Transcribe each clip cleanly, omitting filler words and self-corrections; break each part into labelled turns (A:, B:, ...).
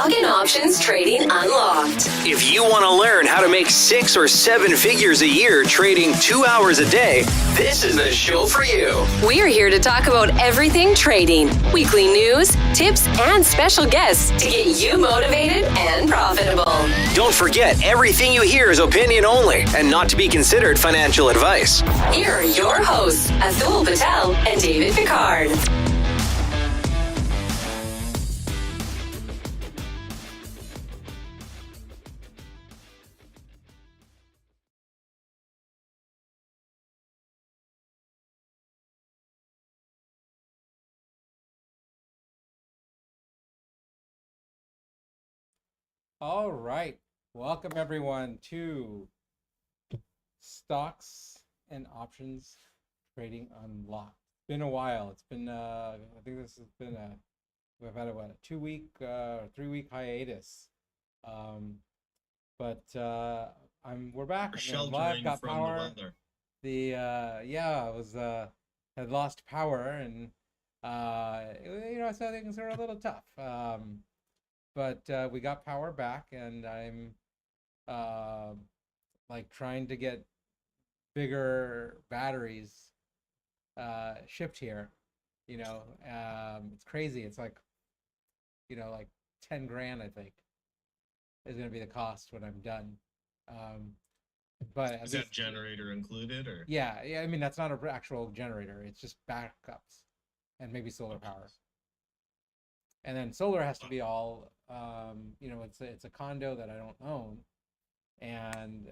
A: Stock and options trading unlocked.
B: If you want to learn how to make 6 or 7 figures a year trading 2 hours a day, this is the show for you.
A: We're here to talk about everything trading, weekly news, tips, and special guests to get you motivated and profitable.
B: Don't forget, everything you hear is opinion only and not to be considered financial advice.
A: Here are your hosts, Atul Patel and David Picard.
C: All right, welcome everyone to Stocks and Options Trading Unlocked. It's been a while. It's been I think this has been we've had a 2-week, 3-week hiatus. But we're back.
D: Sheltering
C: Live, got
D: from
C: power.
D: the weather.
C: I was had lost power, and so things are a little tough. But we got power back, and I'm trying to get bigger batteries shipped here. It's crazy. It's like 10 grand, I think, is going to be the cost when I'm done. But
D: is that generator included, or?
C: Yeah. I mean, that's not an actual generator. It's just backups and maybe solar power. And then solar has to be all, it's a condo that I don't own, and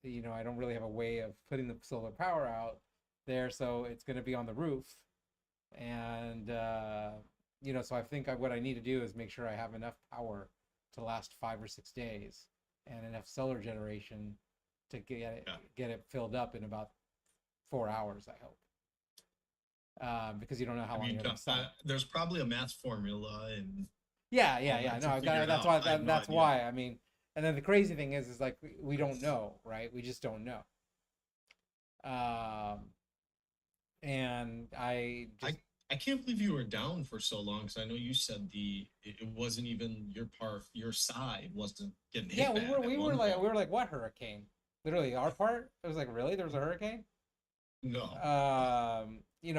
C: I don't really have a way of putting the solar power out there, so it's going to be on the roof, and so I think what I need to do is make sure I have enough power to last 5 or 6 days, and enough solar generation to get it filled up in about 4 hours, I hope. Because you don't know how long you're inside.
D: There's probably a math formula, and
C: yeah. No, that's why. I mean, and then the crazy thing is like we don't know, right? We just don't know. And I
D: can't believe you were down for so long, because I know you said it wasn't even your side wasn't getting hit.
C: Yeah, we were like, what hurricane? Literally, our part. It was like, really? There was a hurricane?
D: No.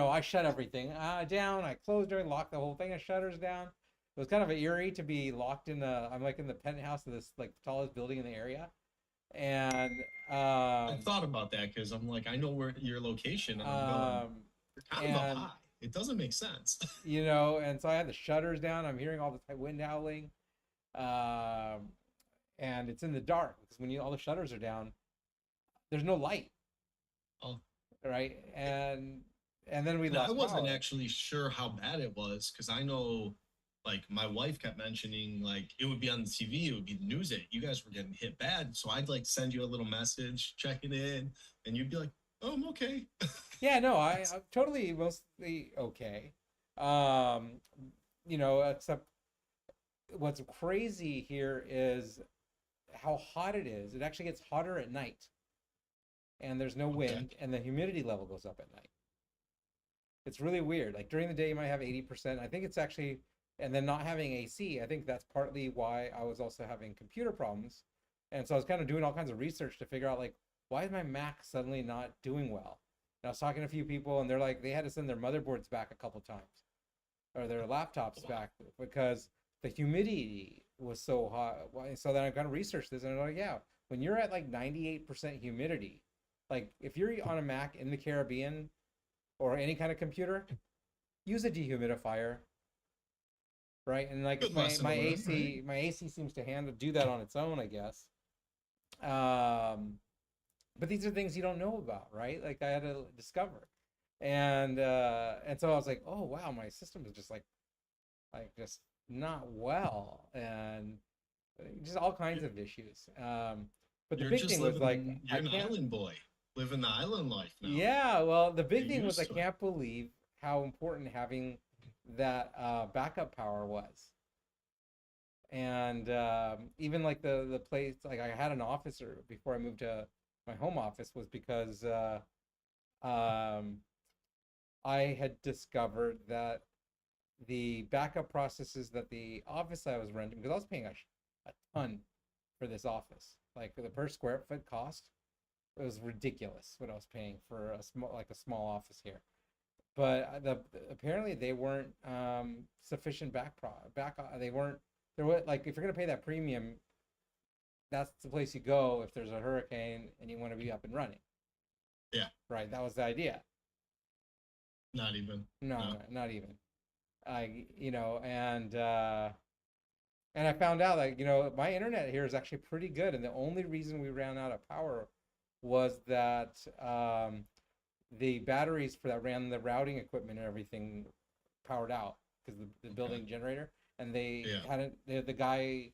C: I shut everything down. I closed everything, locked the whole thing of shutters down. It was kind of eerie to be locked I'm like in the penthouse of this like tallest building in the area. And
D: I thought about that because I'm like, I know where your location. And I'm going, you're kind of up high. It doesn't make sense.
C: And so I had the shutters down. I'm hearing all the wind howling. And it's in the dark because when all the shutters are down, there's no light.
D: Oh.
C: Right. And then we lost
D: I wasn't
C: power.
D: actually sure how bad it was, because I know, like, my wife kept mentioning, like, it would be on the TV, it would be the news that you guys were getting hit bad. So I'd like send you a little message, checking in, and you'd be like, "Oh, I'm okay."
C: Yeah, no, I'm totally mostly okay. Except what's crazy here is how hot it is. It actually gets hotter at night, and there's no wind, and the humidity level goes up at night. It's really weird. Like during the day, you might have 80%. I think it's actually, and then not having AC, I think that's partly why I was also having computer problems. And so I was kind of doing all kinds of research to figure out, like, why is my Mac suddenly not doing well? And I was talking to a few people, and they're like, they had to send their motherboards back a couple times, or their laptops back, because the humidity was so hot. So then I kind of researched this, and I'm like, yeah, when you're at like 98% humidity, like if you're on a Mac in the Caribbean, or any kind of computer, use a dehumidifier, right? And like my AC seems to do that on its own, I guess. But these are things you don't know about, right? Like I had to discover, and so I was like, oh wow, my system is just like just not well, and just all kinds of issues. But the big thing was like,
D: you're an island boy. Living the island life now.
C: Yeah, well, the big thing was I can't believe how important having that backup power was. And even like the place, like I had an office before I moved to my home office, was because I had discovered that the backup processes that the office I was renting, because I was paying a ton for this office, like the per square foot cost, it was ridiculous what I was paying for a small office here. But apparently they weren't sufficient they weren't there were like, if you're gonna pay that premium, that's the place you go if there's a hurricane and you want to be up and running.
D: Yeah.
C: Right. That was the idea.
D: Not even.
C: No, not even. And I found out that, my internet here is actually pretty good. And the only reason we ran out of power was that the batteries for that ran the routing equipment and everything powered out, because the building generator, and they hadn't, the guy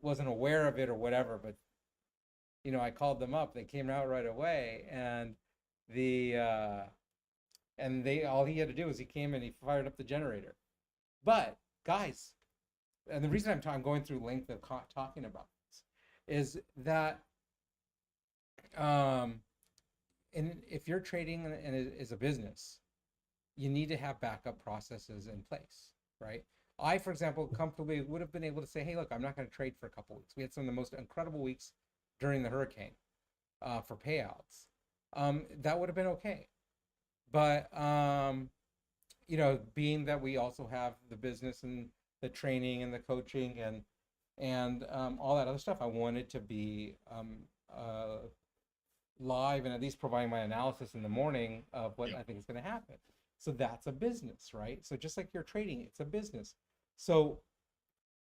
C: wasn't aware of it or whatever, but I called them up, they came out right away, and all he had to do was he came and he fired up the generator. But guys, and the reason I'm going through length of talking about this is that and if you're trading and it is a business, you need to have backup processes in place, right? I, for example, comfortably would have been able to say, hey, look, I'm not going to trade for a couple weeks. We had some of the most incredible weeks during the hurricane for payouts. That would have been okay. But, being that we also have the business and the training and the coaching and all that other stuff, I wanted to be live and at least providing my analysis in the morning of what I think is going to happen. So that's a business, right? So just like you're trading, it's a business. So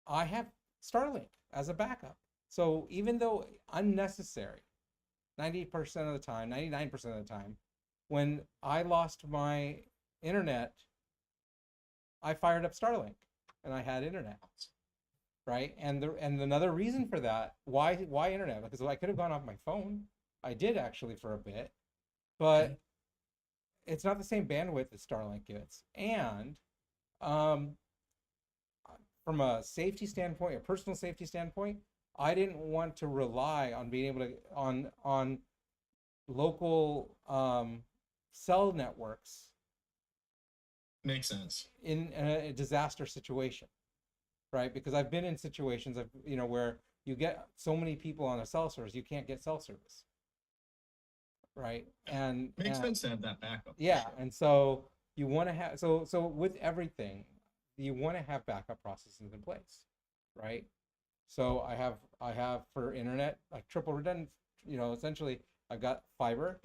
C: I have Starlink as a backup. So even though unnecessary, 90% of the time, 99% of the time, when I lost my internet, I fired up Starlink and I had internet, right? And another reason for that, why internet? Because I could have gone off my phone. I did actually for a bit, but it's not the same bandwidth that Starlink gets. And from a safety standpoint, a personal safety standpoint, I didn't want to rely on being able to on local cell networks.
D: Makes sense.
C: In a disaster situation, right? Because I've been in situations of where you get so many people on a cell service, you can't get cell service, right? And
D: makes sense to have that backup.
C: Yeah, and so you want to have so with everything, you want to have backup processes in place, right? So I have for internet like triple redundant. Essentially I've got fiber,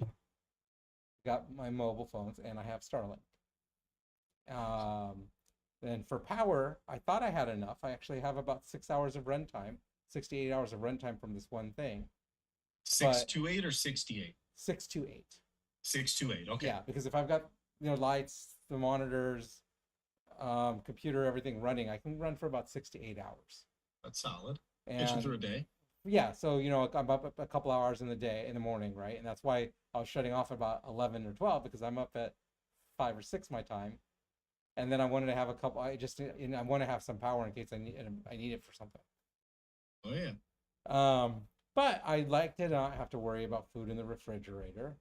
C: got my mobile phones, and I have Starlink. Then for power, I thought I had enough. I actually have about 6 hours of runtime, 68 hours of runtime from this one thing.
D: 628 or 68?
C: 628.
D: 628. Okay.
C: Yeah, because if I've got lights, the monitors, computer, everything running, I can run for about 6 to 8 hours.
D: That's solid.
C: And
D: Get you through a day.
C: Yeah, so I'm up a couple hours in the morning, right? And that's why I was shutting off about 11 or 12, because I'm up at 5 or 6 my time. And then I wanted to have I want to have some power in case I need it for something.
D: Oh yeah.
C: But I like to not have to worry about food in the refrigerator.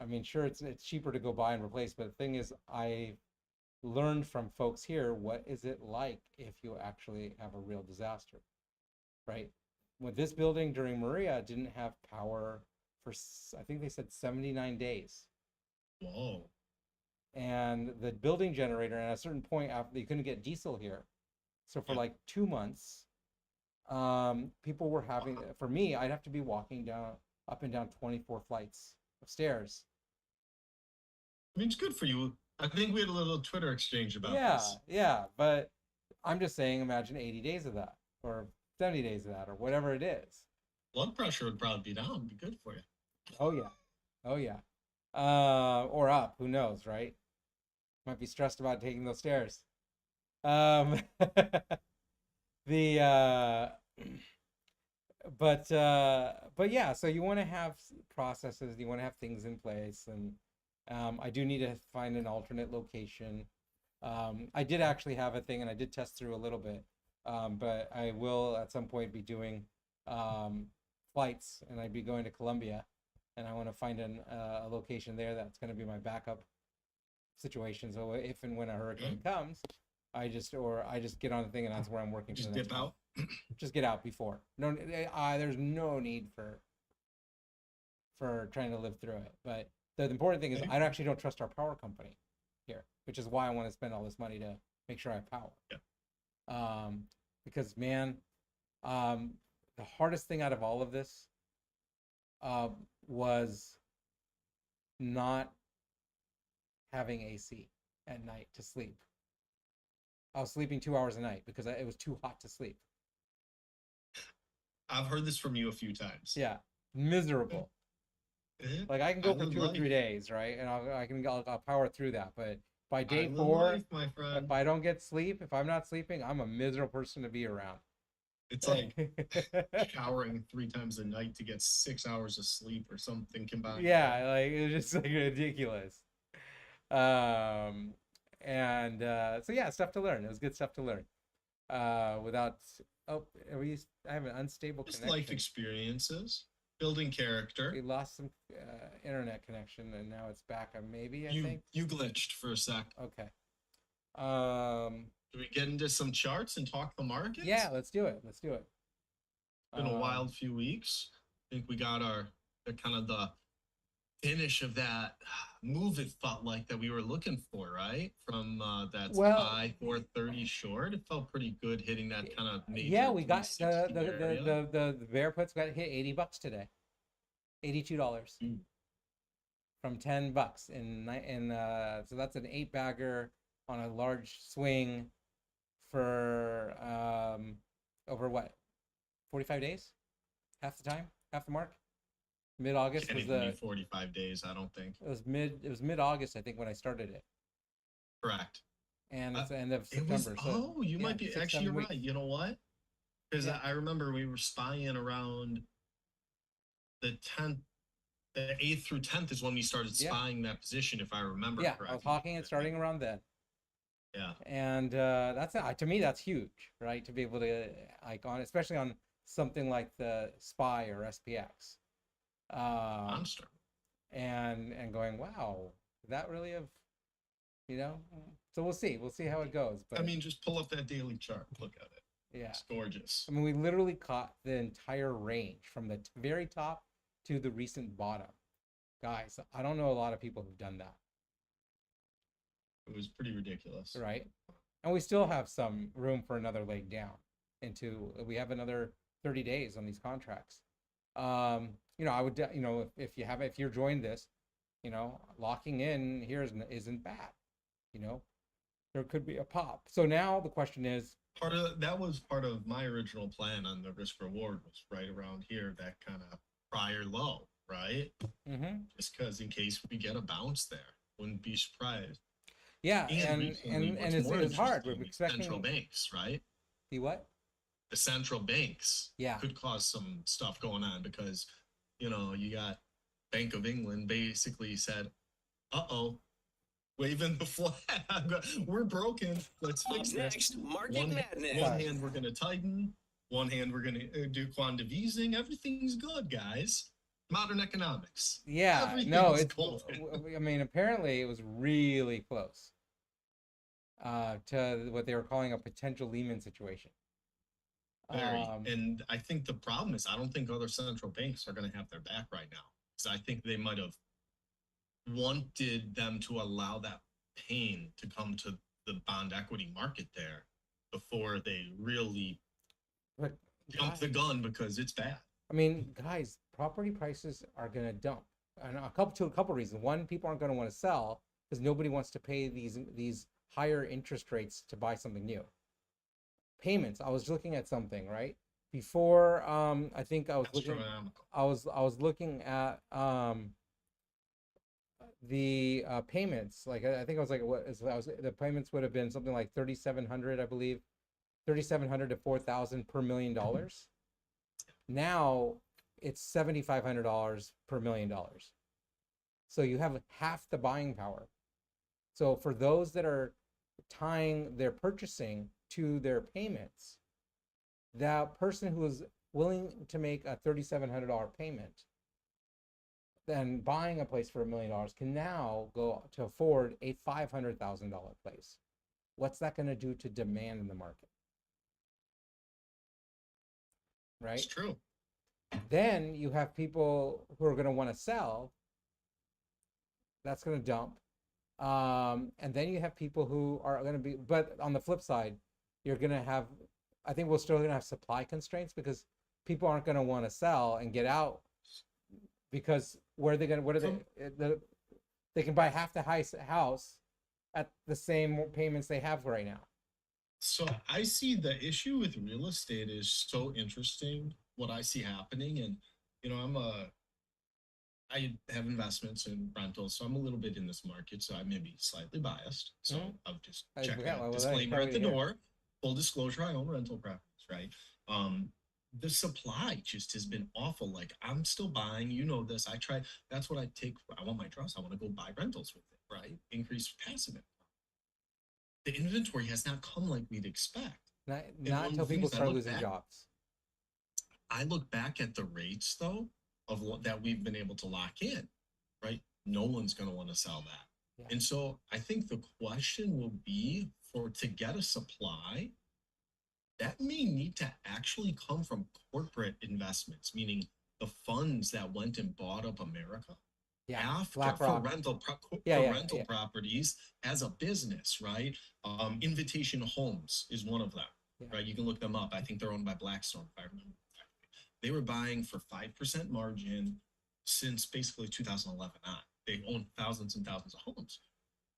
C: I mean, sure, it's cheaper to go buy and replace, but the thing is, I learned from folks here, what is it like if you actually have a real disaster, right? With this building during Maria, didn't have power for, I think they said 79 days.
D: Whoa.
C: And the building generator, at a certain point, after you couldn't get diesel here, so for like 2 months, people were having, for me, I'd have to be walking up and down 24 flights of stairs.
D: I mean, it's good for you. I think we had a little Twitter exchange about this.
C: Yeah, but I'm just saying, imagine 80 days of that, or 70 days of that, or whatever it is.
D: Blood pressure would probably be down. It'd be good for you.
C: Oh yeah. Or up, who knows, right? Might be stressed about taking those stairs. But yeah, so you want to have processes, you want to have things in place, and I do need to find an alternate location. I did actually have a thing, and I did test through a little bit, but I will at some point be doing flights, and I'd be going to Colombia, and I want to find a location there that's going to be my backup situation. So if and when a hurricane comes, I just get on the thing and that's where I'm working for
D: Just
C: the next
D: dip
C: month.
D: out.
C: Just get out before. No, there's no need for trying to live through it. But the important thing is I actually don't trust our power company here, which is why I want to spend all this money to make sure I have power.
D: Yeah.
C: Because man, the hardest thing out of all of this was not having AC at night to sleep. I was sleeping 2 hours a night because it was too hot to sleep.
D: I've heard this from you a few times.
C: Yeah, miserable. Like I can go for 2 or 3 days, right? And I'll power through that. But by day 4,
D: my friend.
C: if I don't get sleep, if I'm not sleeping, I'm a miserable person to be around.
D: It's like showering 3 times a night to get 6 hours of sleep or something combined.
C: Yeah, like it's just like ridiculous. And so yeah, stuff to learn. It was good stuff to learn. Without I have an unstable
D: Just
C: connection.
D: life experiences, building character.
C: We lost some internet connection and now it's back. Maybe I think
D: You glitched for a sec.
C: okay.
D: Do we get into some charts and talk the markets?
C: Yeah, let's do it.
D: Been a wild few weeks. I think we got the kind of the finish of that move. It felt like that we were looking for, right? From that high 430 short, it felt pretty good hitting that kind of major.
C: Yeah, we got the bear puts got hit $80 today, $82 from $10 in so that's an 8-bagger on a large swing for over what 45 days, half the time, half the mark. Mid-August was the
D: 45 days. I don't think
C: it was mid-August, I think, when I started it.
D: Correct.
C: And it's the end of September.
D: You might be
C: 6,
D: actually. You're
C: weeks.
D: right. You know what? Because I remember we were spying around the 10th, the 8th through 10th is when we started spying that position, if I remember correctly.
C: I was hawking it starting around then.
D: Yeah.
C: And that's to me that's huge, right? To be able to especially on something like the SPY or SPX.
D: Monster.
C: And going, wow, that really have, so we'll see how it goes. But
D: I mean, just pull up that daily chart, look at it.
C: Yeah,
D: it's gorgeous.
C: I mean, we literally caught the entire range from the very top to the recent bottom. Guys, I don't know a lot of people who've done that.
D: It was pretty ridiculous,
C: right? And we still have some room for another leg down we have another 30 days on these contracts. I would, if you're joined this, locking in here isn't bad. There could be a pop. So now the question is,
D: that was part of my original plan on the risk reward was right around here, that kind of prior low, right?
C: Mm-hmm.
D: Just because in case we get a bounce there, wouldn't be surprised.
C: Yeah, and it's hard. We're expecting
D: central banks, right?
C: The what?
D: The central banks could cause some stuff going on because, you got Bank of England basically said, waving the flag. We're broken. Let's fix
B: next. Market madness.
D: One hand we're going to tighten. One hand we're going to do quantitative easing. Everything's good, guys. Modern economics.
C: Yeah, no, it's cool. I mean, apparently it was really close to what they were calling a potential Lehman situation.
D: Very. And I think the problem is I don't think other central banks are going to have their back right now. Because I think they might have wanted them to allow that pain to come to the bond equity market there before they really jump the gun because it's bad.
C: I mean, guys, property prices are going to dump. And a couple reasons. One, people aren't going to want to sell because nobody wants to pay these higher interest rates to buy something new. Payments. I was looking at something right before. I think I was looking. I was looking at the payments. Like I think I was like, the payments would have been something like $3,700, I believe, $3,700 to $4,000 per $1 million. Now it's $7,500 per $1 million. So you have half the buying power. So for those that are tying their purchasing to their payments, that person who is willing to make a $3,700 payment, then buying a place for $1 million can now go to afford a $500,000 place what's that going to do to demand in the market? Right?
D: It's true.
C: Then you have people who are going to want to sell. That's going to dump. And then you have people who are going to be, but on the flip side, you're going to have, I think we're still going to have supply constraints because people aren't going to want to sell and get out because where are they going to, what are they can buy half the house at the same payments they have right now.
D: So I see the issue with real estate is so interesting. What I see happening, and I have investments in rentals, so I'm a little bit in this market. So I may be slightly biased. So I'll just check that disclaimer at the door. Full disclosure: I own rental properties, right? The supply just has been awful. Like I'm still buying. You know this. I try. That's what I take. I want my trust. I want to go buy rentals with it, right? Increase passive income. The inventory has not come like we'd expect.
C: Not until people start losing jobs.
D: I look back at the rates though of what that we've been able to lock in, right? No one's going to want to sell that. Yeah. And so I think the question will be to get a supply, that may need to actually come from corporate investments, meaning the funds that went and bought up America.
C: Yeah,
D: for rental properties as a business, right? Invitation Homes is one of them, right? You can look them up. I think they're owned by Blackstone, if I remember correctly. They were buying for 5% margin since basically 2011 on. They own thousands and thousands of homes.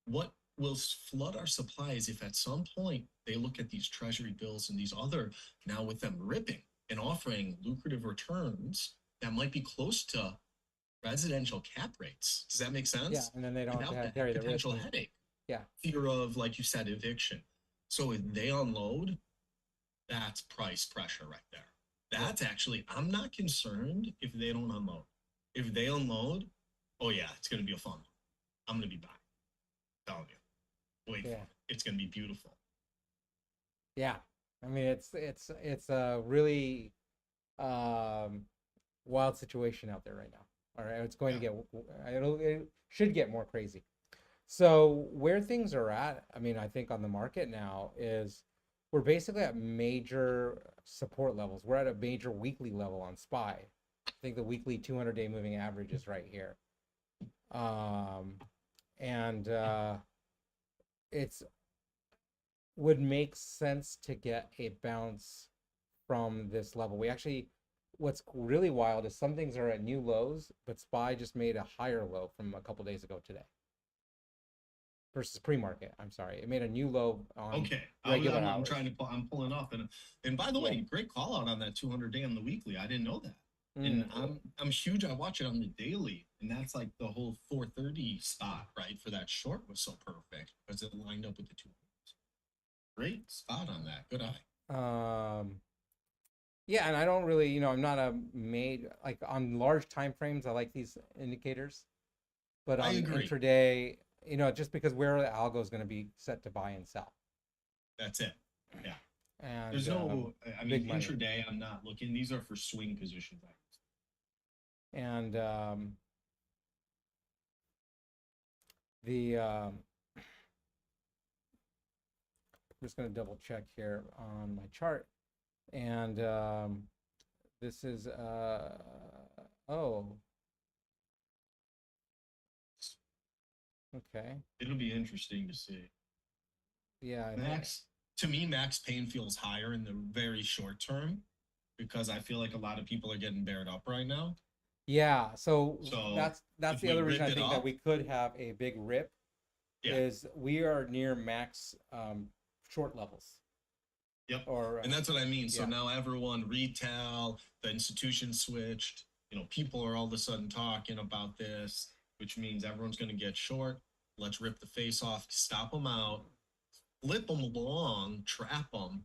D: What will flood our supply is if at some point they look at these treasury bills and these other, now with them ripping and offering lucrative returns that might be close to residential cap rates. Does that make sense?
C: Yeah, and then they don't have to carry the risk.
D: Potential headache.
C: Yeah.
D: Fear of, like you said, eviction. So if they unload, that's price pressure right there. That's actually, I'm not concerned if they don't unload. If they unload, oh yeah, it's going to be a fun one. I'm going to be buying. I'm telling you. Wait for it. It's going to be beautiful.
C: Yeah. I mean, it's a really wild situation out there right now. All right, it's going to get, it should get more crazy. So where things are at, I mean, I think on the market now is we're basically at major support levels. We're at a major weekly level on SPY. I think the weekly 200-day moving average is right here. It's would make sense to get a bounce from this level. We actually, what's really wild is some things are at new lows, but SPY just made a higher low from a couple days ago today. Versus pre-market, I'm sorry, it made a new low on regular hours.
D: I'm pulling up, and by the way, great call out on that 200-day on the weekly. I didn't know that, and I'm huge. I watch it on the daily, and that's like the whole 430 spot, right? For that short was so perfect because it lined up with the 200. Great spot on that. Good eye.
C: Yeah, and I don't really, I'm not a like on large time frames, I like these indicators. But on intraday, just because where the algo is going to be set to buy and sell.
D: That's it. Yeah.
C: And
D: there's no, I mean, intraday, I'm not looking. These are for swing positions.
C: And I'm just going to double check here on my chart. And this is okay.
D: It'll be interesting to see.
C: Yeah.
D: To me, Max Payne feels higher in the very short term because I feel like a lot of people are getting bared up right now.
C: Yeah. So that's the other reason I think that we could have a big rip. Yeah. Is we are near max short levels.
D: Yep. And that's what I mean. So now everyone, retail, the institution switched, people are all of a sudden talking about this, which means everyone's going to get short. Let's rip the face off, stop them out, flip them along, trap them.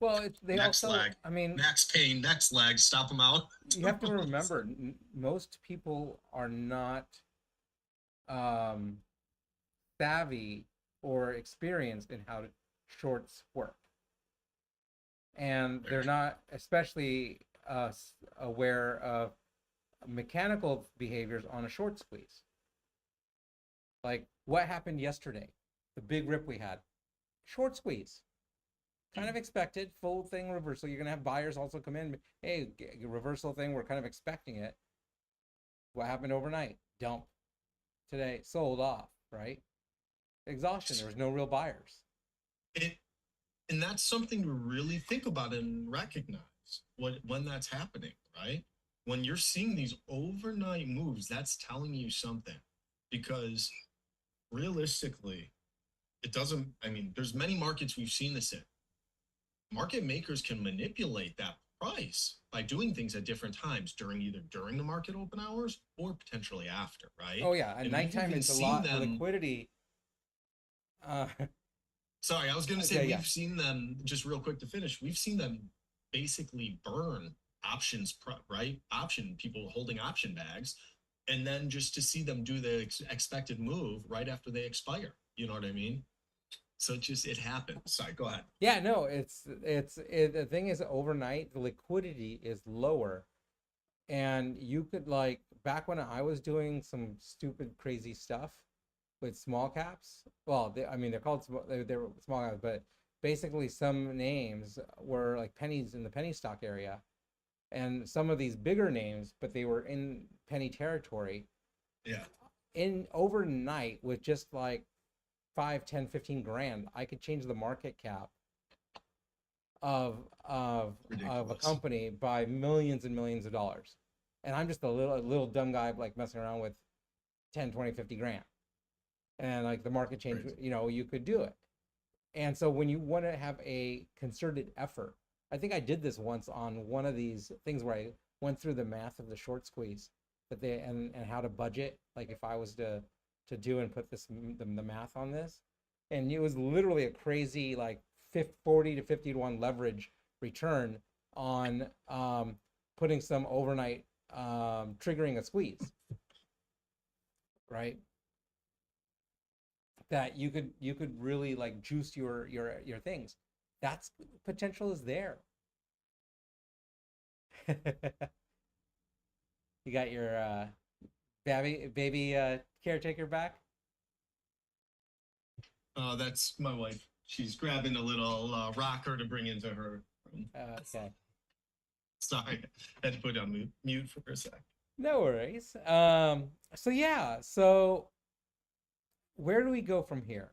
C: Well,
D: next leg.
C: I mean,
D: Max Payne, next leg, stop them out.
C: You have to remember, most people are not savvy or experienced in how shorts work. And they're not especially aware of mechanical behaviors on a short squeeze. Like what happened yesterday, the big rip we had. short squeeze. Kind of expected, full thing reversal. You're going to have buyers also come in. Hey, reversal thing, we're kind of expecting it. What happened overnight? Dump. Today, sold off, right? Exhaustion. There was no real buyers.
D: And that's something to really think about and recognize when that's happening, right? When you're seeing these overnight moves, that's telling you something. Because realistically, it doesn't, I mean, there's many markets we've seen this in. Market makers can manipulate that price by doing things at different times during the market open hours or potentially after, right?
C: Oh yeah, at
D: And we've
C: nighttime
D: even
C: it's a
D: seen
C: lot
D: them-
C: liquidity.
D: Sorry, I was going to say
C: Okay,
D: we've
C: yeah.
D: seen them, just real quick to finish, we've seen them basically burn options, right? Option people holding option bags, and then just to see them do the expected move right after they expire. You know what I mean? So it happens. Sorry, go ahead.
C: Yeah, no, the thing is overnight the liquidity is lower, and you could like back when I was doing some stupid crazy stuff with small caps. Well, I mean they're called they're small caps, but basically some names were like pennies in the penny stock area, and some of these bigger names, but they were in penny territory.
D: Yeah.
C: In overnight with just like 5, 10, 15 grand, I could change the market cap of a
D: Ridiculous.
C: company by millions and millions of dollars. And I'm just a little dumb guy like messing around with 10, 20, 50 grand. And like the market change,
D: Crazy.
C: you know, you could do it. And so when you want to have a concerted effort, I think I did this once on one of these things where I went through the math of the short squeeze that they and how to budget, like if I was to do and put the math on this, and it was literally a crazy like 40 to 50 to 1 leverage return on putting some overnight triggering a squeeze, right? That you could really like juice your things. That's potential is there. You got your baby caretaker back?
D: That's my wife. She's grabbing a little rocker to bring into her room.
C: Okay.
D: Sorry, had to put it on mute for a sec.
C: No worries. So yeah, so where do we go from here?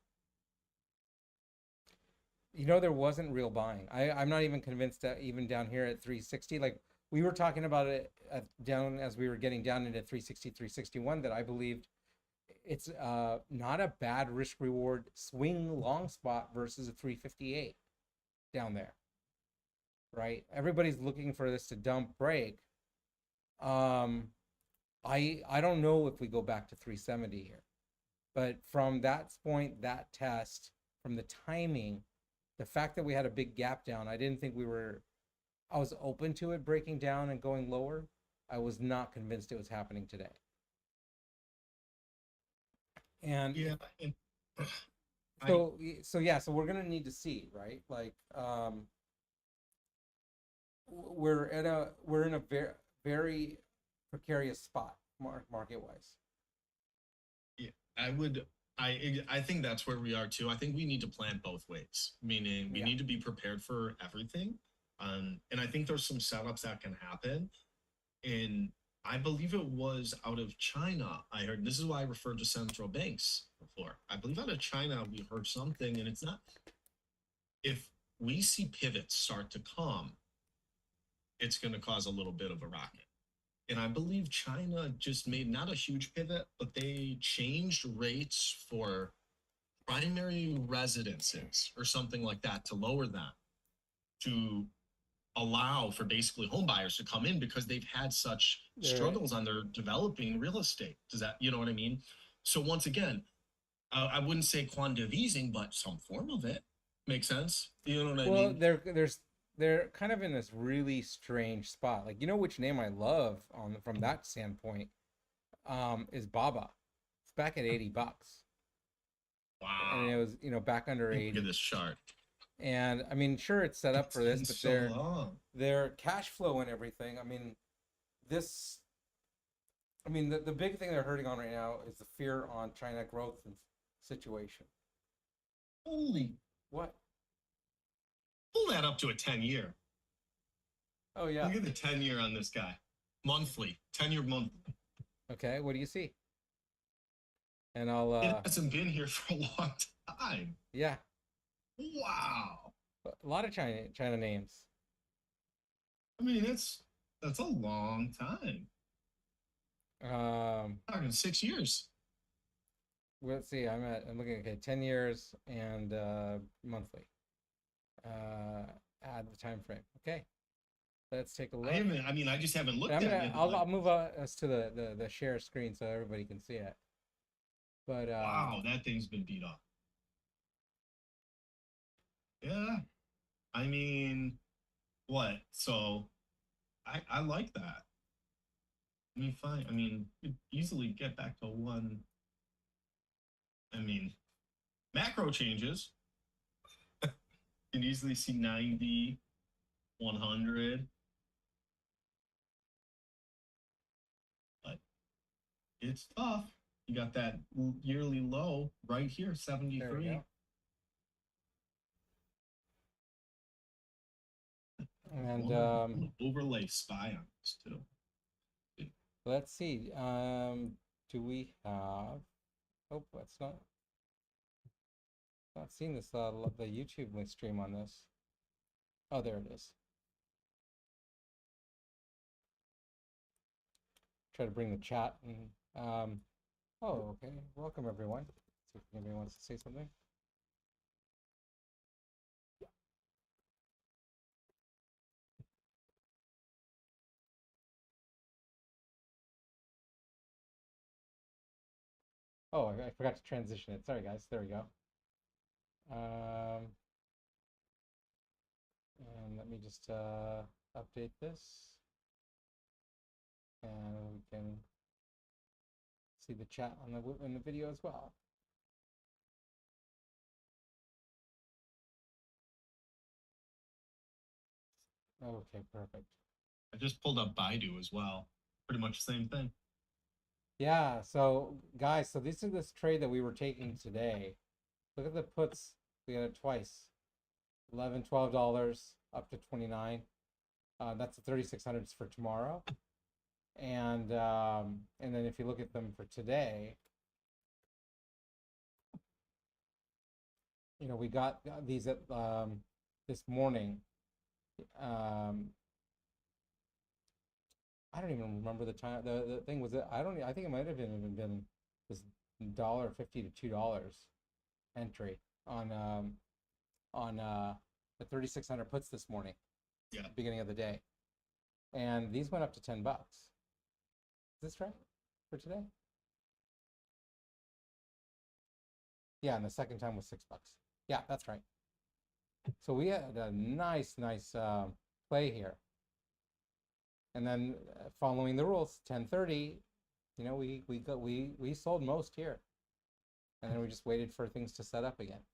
C: You know, there wasn't real buying. I'm not even convinced that even down here at 360, like we were talking about it down as we were getting down into 360, 361, that I believed it's not a bad risk reward swing long spot versus a 358 down there, right? Everybody's looking for this to dump break. I don't know if we go back to 370 here, but from that point, that test, from the timing, the fact that we had a big gap down, I didn't think I was open to it breaking down and going lower. I was not convinced it was happening today. And
D: Yeah.
C: so we're gonna need to see, right? Like we're in a very, very precarious spot market wise.
D: Yeah, I think that's where we are too. I think we need to plan both ways, meaning we need to be prepared for everything. And I think there's some setups that can happen. And I believe it was out of China. I heard, this is why I referred to central banks before. I believe out of China, we heard something, and it's not, if we see pivots start to come, it's going to cause a little bit of a rocket. And I believe China just made not a huge pivot, but they changed rates for primary residences or something like that to lower them, to allow for basically home buyers to come in because they've had such struggles on their developing real estate. Does that, you know what I mean? So once again, I wouldn't say quantitative easing, but some form of it makes sense. You know what I mean?
C: Well, they're kind of in this really strange spot. Like, you know which name I love from that standpoint is Baba. It's back at $80.
D: Wow.
C: And it was, back under 80.
D: Look at this chart.
C: And I mean, sure, it's set up for this, but
D: so
C: their cash flow and everything. I mean, the big thing they're hurting on right now is the fear on China growth and situation.
D: Holy
C: What?
D: Pull that up to a 10-year.
C: Oh yeah.
D: Look at the 10-year on this guy. Monthly. 10-year monthly.
C: Okay, what do you see? And I'll
D: It hasn't been here for a long time.
C: yeah.
D: Wow.
C: A lot of China names.
D: I mean, that's a long time. Talking 6 years.
C: Let's see. I'm looking. Okay, 10 years and monthly. Add the time frame. Okay, let's take a look.
D: I just haven't looked
C: And
D: at it.
C: I'll move us to the share screen so everybody can see it. But
D: wow, that thing's been beat up. Yeah, I mean, what? So, I like that. I mean, fine. I mean, you easily get back to one. I mean, macro changes. You can easily see 90, 100. But it's tough. You got that yearly low right here, 73.
C: And
D: overlay SPY on this too.
C: let's see. Do we have? Oh, that's not seeing this. The YouTube link stream on this. Oh, there it is. Try to bring the chat and oh, okay. Welcome everyone. See if anybody wants to say something. Oh, I forgot to transition it. Sorry, guys. There we go. And let me just update this, and we can see the chat on in the video as well. Okay, perfect.
D: I just pulled up Baidu as well. Pretty much the same thing.
C: Yeah, so guys, so this is this trade that we were taking today. Look at the puts. We got it twice. $11, $12 up to 29. That's the 3600s for tomorrow. And then if you look at them for today, you know, we got these at this morning. I don't even remember the time. The thing was that I think it might have even been this $1.50 to $2 entry on the 3600 puts this morning.
D: Yeah.
C: Beginning of the day, and these went up to $10. Is this right for today? Yeah, and the second time was $6. Yeah, that's right. So we had a nice play here. And then following the rules, 10:30, you know, we sold most here, and then we just waited for things to set up again.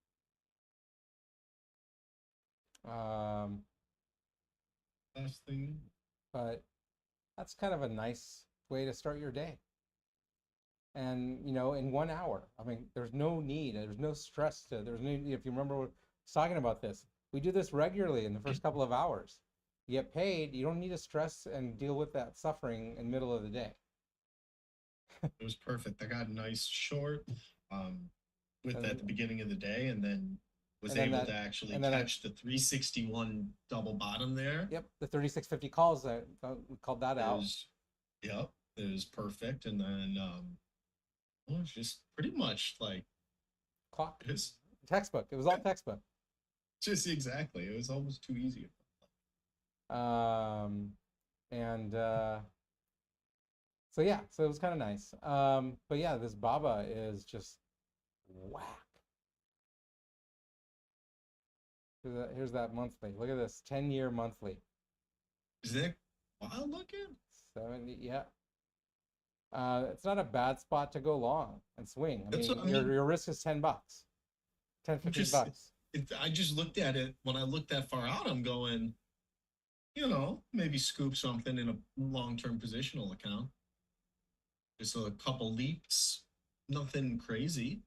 D: Last thing,
C: but that's kind of a nice way to start your day. And you know, in 1 hour, I mean, there's no need, there's no stress to. There's no. If you remember, we're talking about this. We do this regularly in the first couple of hours. You get paid. You don't need to stress and deal with that suffering in the middle of the day.
D: It was perfect. I got a nice short with at the beginning of the day, and then was able to actually catch the 361 double bottom there.
C: Yep, the 3650 calls that we called that out.
D: Yep, it was perfect, and then it was just pretty much like
C: clock. Textbook. It was all textbook.
D: Just exactly. It was almost too easy.
C: So yeah, so it was kind of nice. But yeah, this Baba is just whack. Here's that monthly. Look at this 10-year monthly.
D: Is that wild looking?
C: 70, yeah. It's not a bad spot to go long and swing. I mean, your risk is $10, 10, 15 bucks.
D: I just looked at it when I looked that far out. I'm going, you know, maybe scoop something in a long-term positional account. Just a couple leaps, nothing crazy.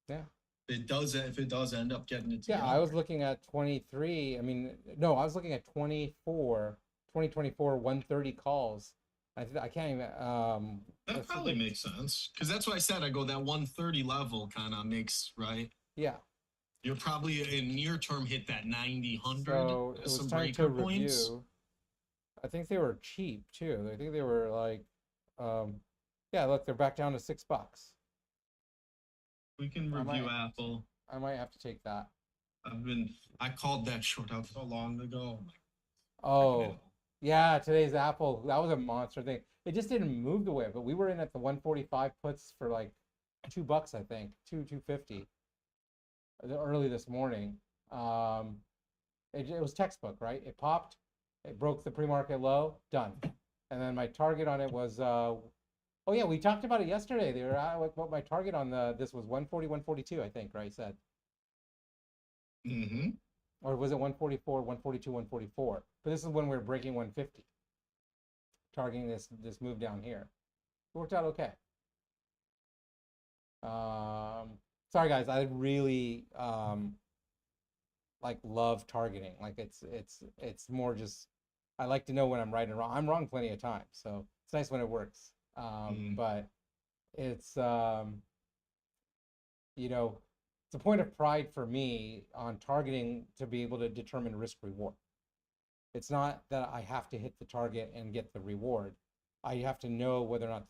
C: Yeah.
D: It does, if it does end up getting it
C: Yeah,
D: together.
C: I was looking at 23. I mean, no, I was looking at 2024, 130 calls. I can't even.
D: That probably makes sense because that's what I said. I go that 130 level kind of makes right.
C: Yeah.
D: You'll probably in near term hit that 90, 100
C: So it
D: as
C: was
D: some
C: time
D: breaker
C: to
D: points.
C: review. I think they were cheap too. I think they were like, yeah. Look, they're back down to $6.
D: We can
C: I
D: review
C: might-
D: Apple.
C: I might have to take that.
D: I called that short out so long ago. I'm like,
C: Oh, yeah. Today's Apple. That was a monster thing. It just didn't move the way, but we were in at the 145 puts for like $2, I think, 250 early this morning. It was textbook, right? It popped, it broke the pre-market low, done. And then my target on it was, oh yeah, we talked about it yesterday. They were what my target on this was 140, 142, I think, right? Said,
D: mm-hmm.
C: or was it 144, 142, 144? But this is when we were breaking 150, targeting this move down here. It worked out okay. Sorry guys, I really like love targeting. Like it's more just I like to know when I'm right and wrong. I'm wrong plenty of times, so it's nice when it works. But it's you know, it's a point of pride for me on targeting to be able to determine risk reward. It's not that I have to hit the target and get the reward. I have to know whether or not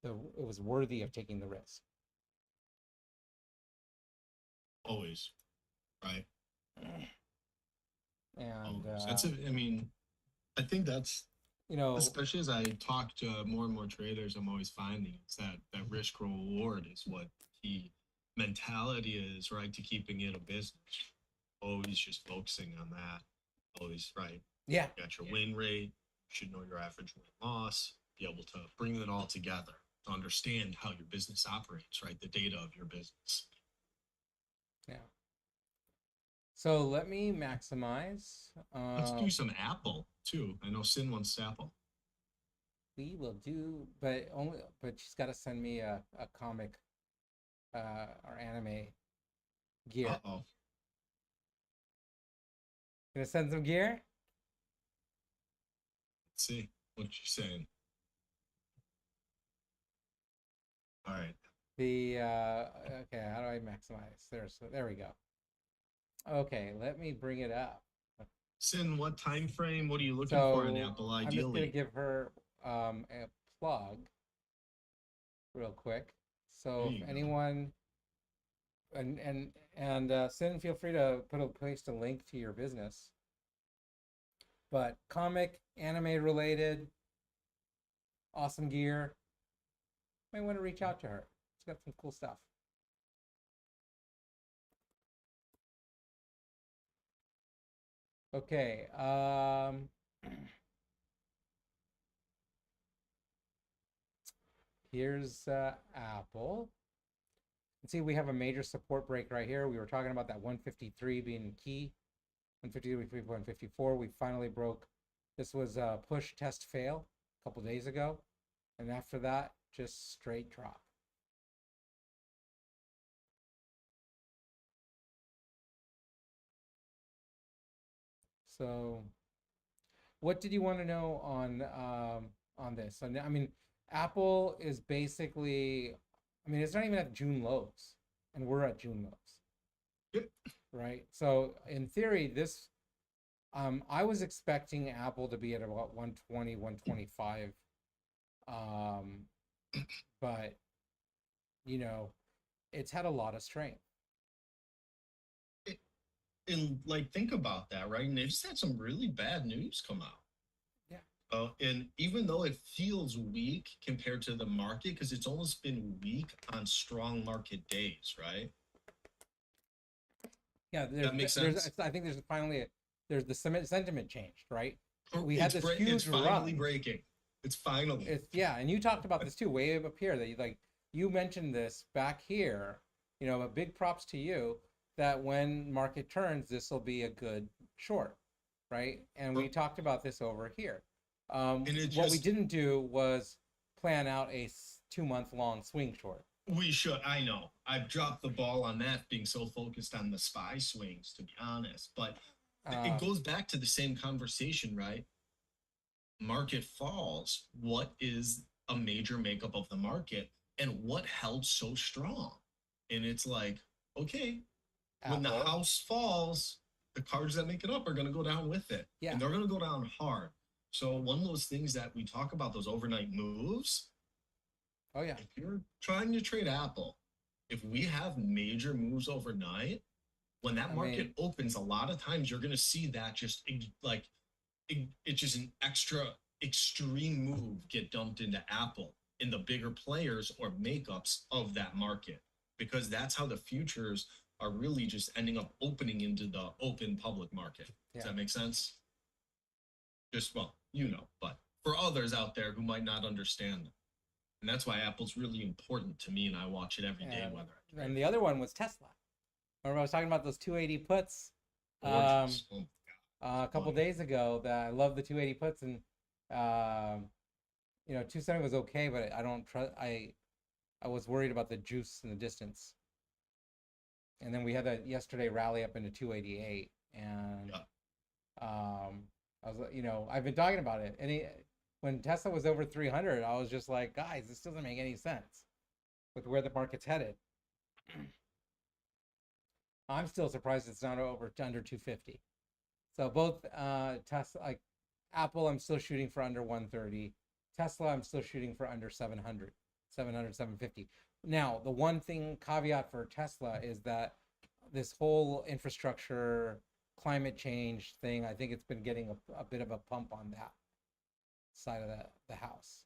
C: it was worthy of taking the risk.
D: Always, right?
C: And
D: that's it. I mean, I think that's especially as I talk to more and more traders, I'm always finding it's that risk reward is what the mentality is, right? To keeping it a business. Always just focusing on that. Always right.
C: Yeah.
D: You got your win rate. You should know your average win loss. Be able to bring it all together to understand how your business operates, right? The data of your business.
C: Yeah. So let me maximize.
D: Let's do some Apple too. I know Sin wants Apple.
C: We will do, but she's got to send me a comic, or anime gear.
D: Uh-oh.
C: Gonna send some gear?
D: Let's see what you're saying. All right.
C: Okay, how do I maximize? There we go. Okay, let me bring it up.
D: Sin, what time frame? What are you looking for in Apple ideally?
C: I'm just gonna give her a plug real quick. So if anyone and Sin, feel free to paste a link to your business. But comic, anime related, awesome gear. Might want to reach out to her. She's got some cool stuff. Okay. Here's Apple. Let's see, we have a major support break right here. We were talking about that 153 being key. 153, 154. We finally broke. This was a push test fail a couple days ago. And after that, just straight drop. So what did you want to know on this? So, I mean, Apple is basically, I mean, it's not even at June lows, and we're at June lows.
D: Yep.
C: Right. So in theory, this, I was expecting Apple to be at about 120, 125. But it's had a lot of strength.
D: And like, think about that, right? And they've just had some really bad news come out.
C: Yeah.
D: And even though it feels weak compared to the market, because it's almost been weak on strong market days, right?
C: Yeah,
D: that makes sense.
C: I think there's finally there's the sentiment changed, right? We had this huge
D: it's finally
C: run.
D: breaking. It's finally.
C: And you talked about this too, way up here. That you mentioned this back here. A big props to you that when market turns, this will be a good short, right? And we talked about this over here. What we didn't do was plan out a 2-month long swing short.
D: We should. I know. I've dropped the ball on that, being so focused on the SPY swings, to be honest. But it
C: Um,
D: goes back to the same conversation, right? Market falls. What is a major makeup of the market, and what held so strong? And it's like, okay, when the
C: Apple.
D: house falls, the cards that make it up are going to go down with it.
C: Yeah.
D: And they're going to go down hard. So one of those things that we talk about, those overnight moves,
C: Oh yeah.
D: if you're trying to trade Apple, if we have major moves overnight, when that
C: I
D: market
C: mean-
D: opens, a lot of times you're going to see that just like it's just an extra extreme move get dumped into Apple in the bigger players or makeups of that market, because that's how the futures are really just ending up opening into the open public market. Does
C: Yeah.
D: that make sense? Just, well, but for others out there who might not understand them. And that's why Apple's really important to me, and I watch it every day.
C: And,
D: Whether I trade
C: and the other one was Tesla. Remember I was talking about those 280 puts
D: gorgeous. Oh,
C: a couple
D: Funny.
C: days ago, that I love the 280 puts, and 270 was okay, but I don't trust. I was worried about the juice in the distance. And then we had that yesterday rally up into 288, and I was, I've been talking about it, and when Tesla was over 300, I was just like, guys, this doesn't make any sense with where the market's headed. I'm still surprised it's not under 250. So both Tesla, like Apple, I'm still shooting for under 130. Tesla, I'm still shooting for under 700, 750. Now, the one thing caveat for Tesla is that this whole infrastructure, climate change thing, I think it's been getting a bit of a pump on that side of the house.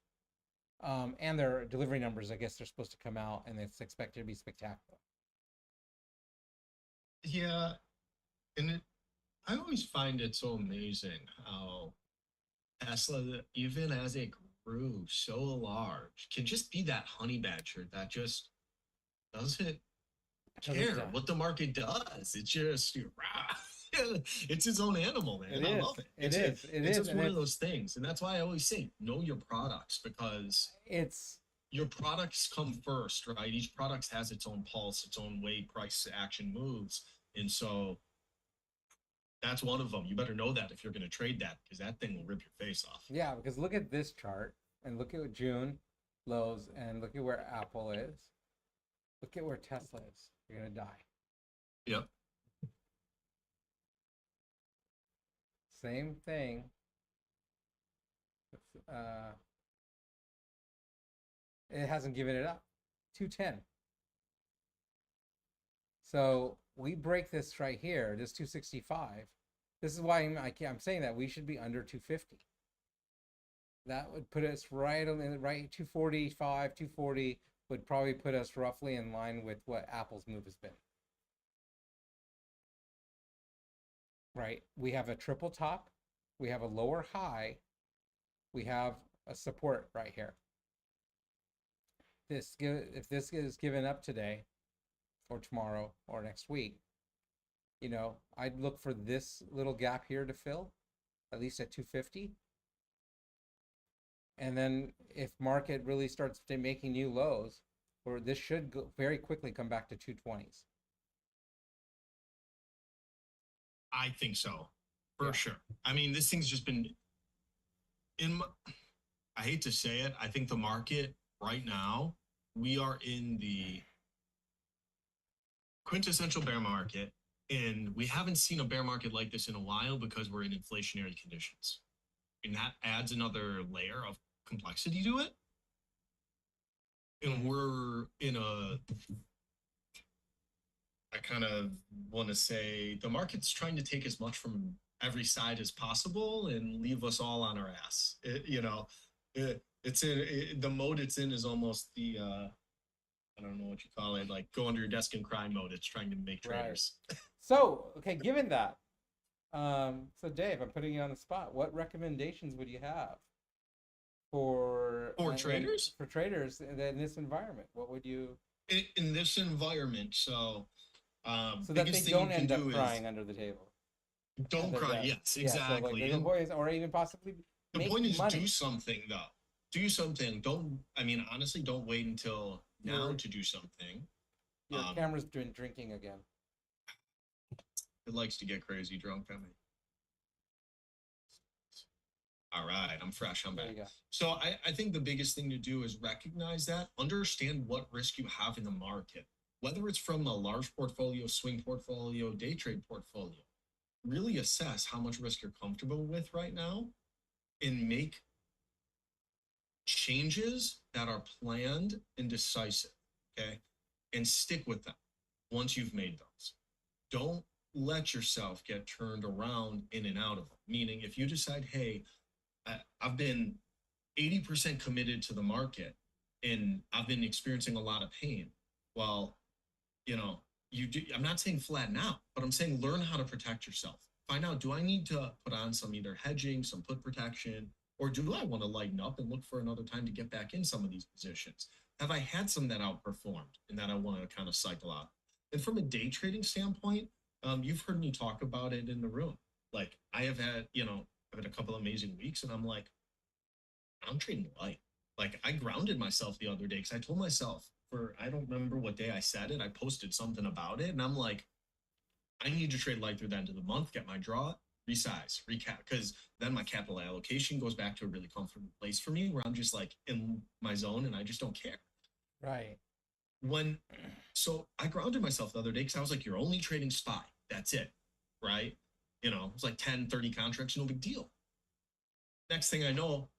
C: And their delivery numbers, I guess they're supposed to come out, and it's expected to be spectacular.
D: Yeah, and I always find it so amazing how Tesla, even as it grew so large, can just be that honey badger that just doesn't care what the market does. It's just it's its own animal, man. I love it. It's just one of those things, and that's why I always say know your products, because your products come first, right? Each product has its own pulse, its own way price action moves, and so that's one of them. You better know that if you're going to trade that, because that thing will rip your face off.
C: Yeah, because look at this chart, and look at June lows, and look at where Apple is. Look at where Tesla is. You're going to die.
D: Yep.
C: Same thing. It hasn't given it up. 210. So we break this right here, this 265. This is why I'm saying that we should be under 250. That would put us right 245, 240 would probably put us roughly in line with what Apple's move has been. Right? We have a triple top, we have a lower high, we have a support right here. If this is given up today or tomorrow or next week, I'd look for this little gap here to fill, at least at 250. And then if market really starts making new lows, or this should go very quickly come back to 220s.
D: I think so, for sure. I mean, this thing's just been I hate to say it, I think the market right now, we are in the quintessential bear market, and we haven't seen a bear market like this in a while because we're in inflationary conditions. And that adds another layer of complexity to it. And we're in I kind of want to say the market's trying to take as much from every side as possible and leave us all on our ass. The mode it's in is almost the I don't know what you call it, like go under your desk and cry mode. It's trying to make traders.
C: Right. So, okay, given that, so Dave, I'm putting you on the spot. What recommendations would you have for
D: traders?
C: For traders in this environment, what would you?
D: In this environment, so
C: that they don't end up crying under the table.
D: Don't cry. Yes, exactly.
C: Yeah, so like or even possibly.
D: The point is,
C: money.
D: do something though. Do something. Honestly, don't wait until now
C: Your-
D: to do something.
C: Your camera's doing drinking again.
D: It likes to get crazy drunk on me. All right, I'm fresh. I'm
C: There
D: back.
C: you go.
D: So I think the biggest thing to do is recognize that, understand what risk you have in the market, whether it's from a large portfolio, swing portfolio, day trade portfolio. Really assess how much risk you're comfortable with right now and make changes that are planned and decisive. Okay. And stick with them once you've made those. Don't let yourself get turned around in and out of them. Meaning, if you decide, hey, I've been 80% committed to the market and I've been experiencing a lot of pain. Well, you know, I'm not saying flatten out, but I'm saying learn how to protect yourself. Find out, do I need to put on some either hedging, some put protection, or do I want to lighten up and look for another time to get back in some of these positions? Have I had some that outperformed and that I want to kind of cycle out? And from a day trading standpoint, you've heard me talk about it in the room. Like I have had, I've had a couple amazing weeks and I'm like, I'm trading light. Like I grounded myself the other day because I told myself I don't remember what day I said it. I posted something about it and I'm like, I need to trade light through the end of the month, get my draw, resize, recap, because then my capital allocation goes back to a really comfortable place for me where I'm just like in my zone and I just don't care.
C: Right.
D: So I grounded myself the other day because I was like, you're only trading SPY. That's it. Right. It was like 10, 30 contracts, no big deal. Next thing I know,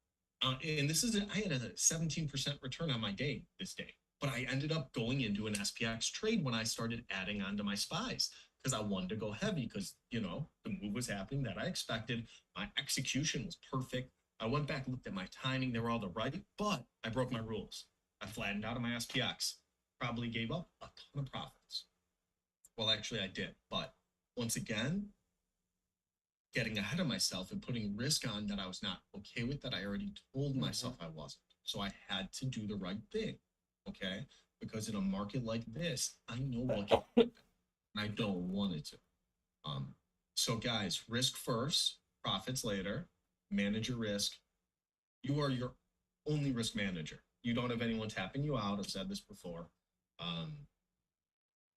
D: and I had a 17% return on my day this day, but I ended up going into an SPX trade when I started adding onto my SPYs because I wanted to go heavy because, the move was happening that I expected. My execution was perfect. I went back, looked at my timing. They were all the right, but I broke my rules. I flattened out of my SPX, probably gave up a ton of profits. Well, actually I did, but once again, getting ahead of myself and putting risk on that I was not okay with, that I already told myself I wasn't. So I had to do the right thing, okay? Because in a market like this, I know what can happen, and I don't want it to. So guys, risk first, profits later, manage your risk. You are your only risk manager. You don't have anyone tapping you out. I've said this before.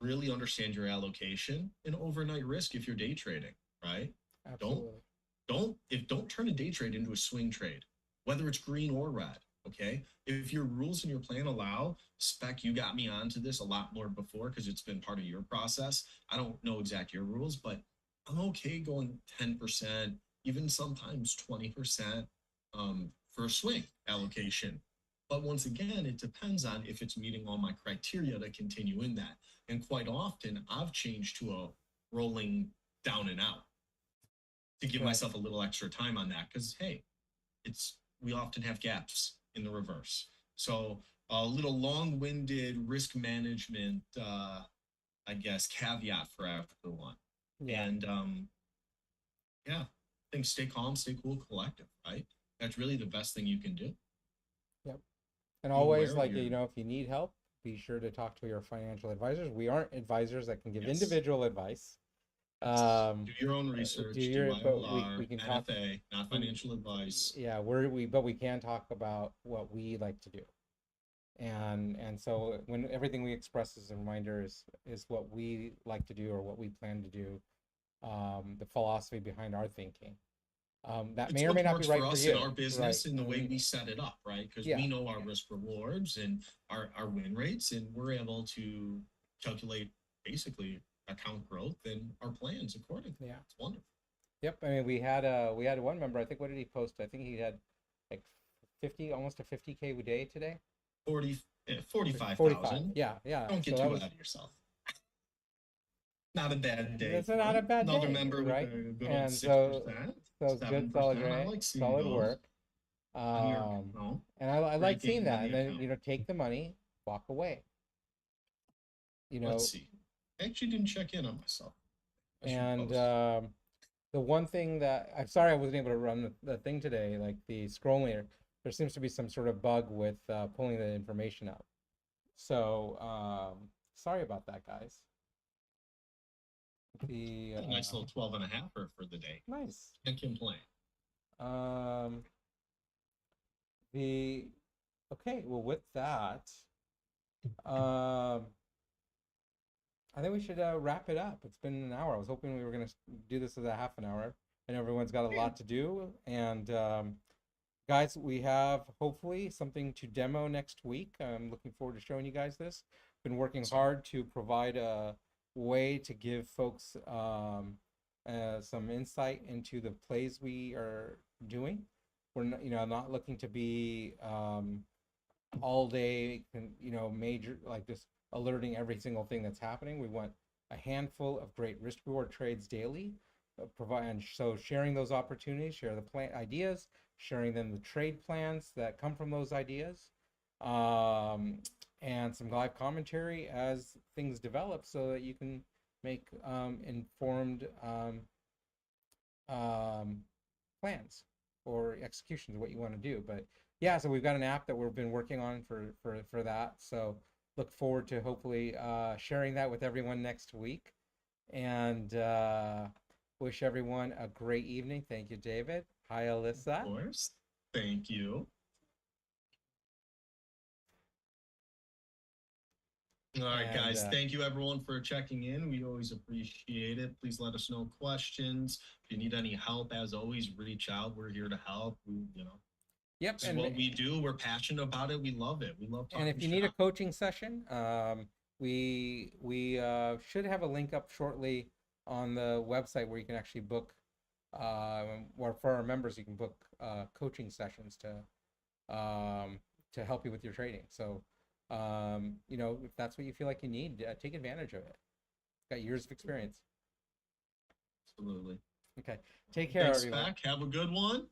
D: Really understand your allocation and overnight risk if you're day trading, right?
C: Absolutely.
D: Don't turn a day trade into a swing trade, whether it's green or red. Okay. If your rules and your plan allow, Spec, you got me onto this a lot more before because it's been part of your process. I don't know exact your rules, but I'm okay going 10%, even sometimes 20% for a swing allocation. But once again, it depends on if it's meeting all my criteria to continue in that. And quite often, I've changed to a rolling down and out to give myself a little extra time on that because, hey, we often have gaps in the reverse. So a little long-winded risk management, I guess, caveat for everyone.
C: Yeah.
D: And I think stay calm, stay cool, collective, right? That's really the best thing you can do.
C: Yep. And always, like, if you need help, be sure to talk to your financial advisors. We aren't advisors that can give individual advice.
D: Do your own research.
C: We can talk.
D: NFA, not financial advice.
C: Yeah, but we can talk about what we like to do, and so when everything we express as a reminder is what we like to do or what we plan to do, the philosophy behind our thinking. That may or may not be right for you.
D: In our business, in the way we set it up, right? Because we know our risk rewards and our win rates, and we're able to calculate basically account growth and our plans accordingly.
C: Yeah,
D: it's wonderful.
C: Yep. I mean, we had one member. I think, what did he post? I think he had like 50, almost a 50K a day today.
D: 45,000.
C: Yeah.
D: Don't get too ahead of yourself. Not a bad day.
C: That's not a bad day. Another
D: member
C: right?
D: with a good
C: and
D: 6%.
C: So good, solid work. And I like seeing that. And then take the money, walk away.
D: Let's see. I actually didn't check in on myself.
C: And the one thing that I'm sorry I wasn't able to run the thing today, like the scrolling, there seems to be some sort of bug with pulling the information up. So sorry about that, guys.
D: Nice little 12.5 for the day.
C: Nice.
D: Can't complain.
C: Okay, well, with that, I think we should wrap it up. It's been an hour. I was hoping we were going to do this as a half an hour. I know everyone's got a lot to do. And guys, we have hopefully something to demo next week. I'm looking forward to showing you guys this. Been working hard to provide a way to give folks some insight into the plays we are doing. We're not, not looking to be all day, major, like just alerting every single thing that's happening. We want a handful of great risk reward trades daily. So sharing those opportunities, share the plan ideas, sharing them the trade plans that come from those ideas, and some live commentary as things develop, so that you can make informed plans or executions of what you want to do. But yeah, so we've got an app that we've been working on for that. So look forward to hopefully sharing that with everyone next week. And wish everyone a great evening. Thank you, David. Hi, Alyssa.
D: Of course. Thank you. All right, guys. Thank you, everyone, for checking in. We always appreciate it. Please let us know questions. If you need any help, as always, reach out. We're here to help.
C: Yep.
D: This is what we do. We're passionate about it. We love it. We love talking.
C: And if you need a coaching session, we should have a link up shortly on the website where you can actually book, or for our members, you can book coaching sessions to help you with your trading. So, if that's what you feel like you need, take advantage of it. Got years of experience.
D: Absolutely.
C: Okay. Take care,
D: Thanks,
C: everyone.
D: Spec. Have a good one.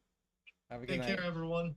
C: Have a good night.
D: Take care, everyone.